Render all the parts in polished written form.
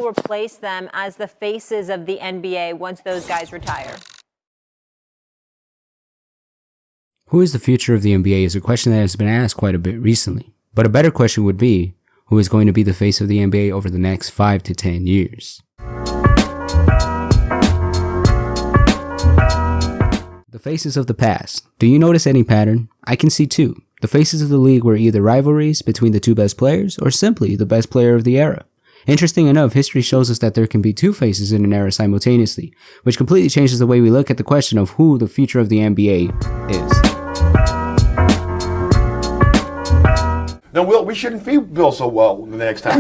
will replace them as the faces of the NBA once those guys retire? Who is the future of the NBA is a question that has been asked quite a bit recently. But a better question would be, who is going to be the face of the NBA over the next 5 to 10 years? The faces of the past. Do you notice any pattern? I can see two. The faces of the league were either rivalries between the two best players or simply the best player of the era. Interesting enough, history shows us that there can be two faces in an era simultaneously, which completely changes the way we look at the question of who the future of the NBA is. No, Will, we shouldn't feed Bill so well the next time.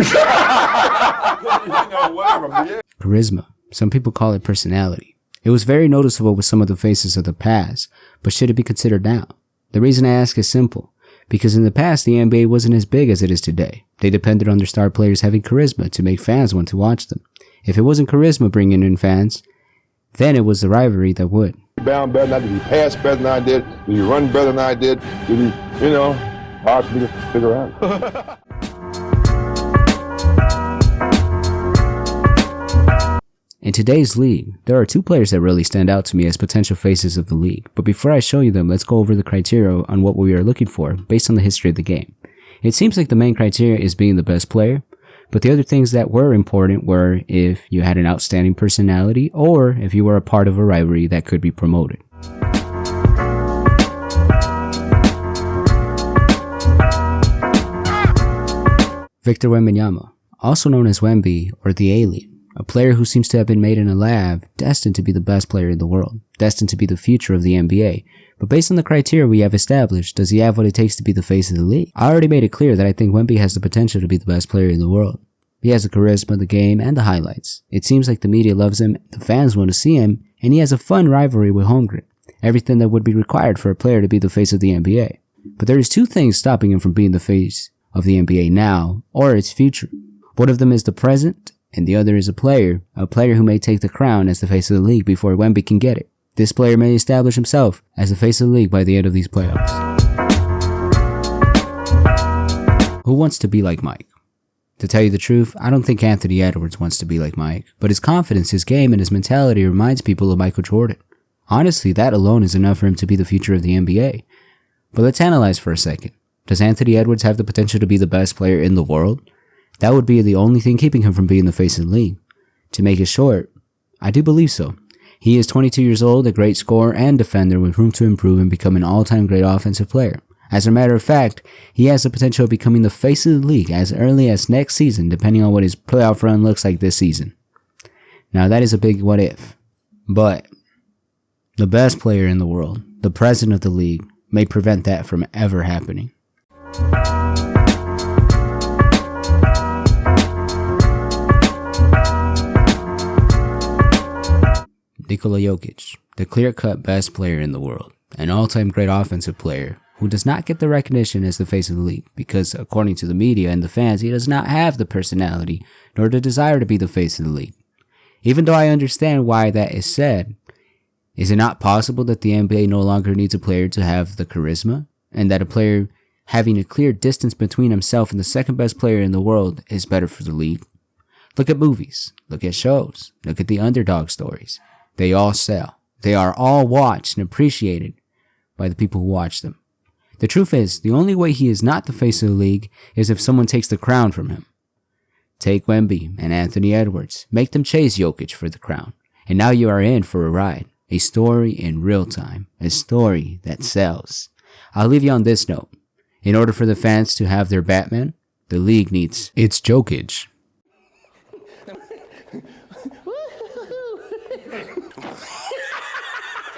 Whatever. Yeah. Charisma. Some people call it personality. It was very noticeable with some of the faces of the past, but should it be considered now? The reason I ask is simple. Because in the past, the NBA wasn't as big as it is today. They depended on their star players having charisma to make fans want to watch them. If it wasn't charisma bringing in fans, then it was the rivalry that would. Bound better than I did. He passed better than I did. Did he run better than I did? Did he, hard for me to figure out. In today's league, there are two players that really stand out to me as potential faces of the league, but before I show you them, let's go over the criteria on what we are looking for based on the history of the game. It seems like the main criteria is being the best player, but the other things that were important were if you had an outstanding personality or if you were a part of a rivalry that could be promoted. Victor Wanyama, also known as Wemby or the Alien. A player who seems to have been made in a lab, destined to be the best player in the world, destined to be the future of the NBA. But based on the criteria we have established, does he have what it takes to be the face of the league? I already made it clear that I think Wemby has the potential to be the best player in the world. He has the charisma, the game, and the highlights. It seems like the media loves him, the fans want to see him, and he has a fun rivalry with Holmgren. Everything that would be required for a player to be the face of the NBA. But there is two things stopping him from being the face of the NBA now, or its future. One of them is the present, and the other is a player who may take the crown as the face of the league before Wemby can get it. This player may establish himself as the face of the league by the end of these playoffs. Who wants to be like Mike? To tell you the truth, I don't think Anthony Edwards wants to be like Mike, but his confidence, his game, and his mentality reminds people of Michael Jordan. Honestly, that alone is enough for him to be the future of the NBA. But let's analyze for a second. Does Anthony Edwards have the potential to be the best player in the world? That would be the only thing keeping him from being the face of the league. To make it short, I do believe so. He is 22 years old, a great scorer and defender with room to improve and become an all-time great offensive player. As a matter of fact, he has the potential of becoming the face of the league as early as next season, depending on what his playoff run looks like this season. Now that is a big what if. But the best player in the world, the president of the league, may prevent that from ever happening. Nikola Jokic, the clear-cut best player in the world, an all-time great offensive player who does not get the recognition as the face of the league because, according to the media and the fans, he does not have the personality nor the desire to be the face of the league. Even though I understand why that is said, is it not possible that the NBA no longer needs a player to have the charisma, and that a player having a clear distance between himself and the second best player in the world is better for the league? Look at movies, look at shows, look at the underdog stories. They all sell. They are all watched and appreciated by the people who watch them. The truth is, the only way he is not the face of the league is if someone takes the crown from him. Take Wemby and Anthony Edwards. Make them chase Jokic for the crown. And now you are in for a ride. A story in real time. A story that sells. I'll leave you on this note. In order for the fans to have their Batman, the league needs its Jokic.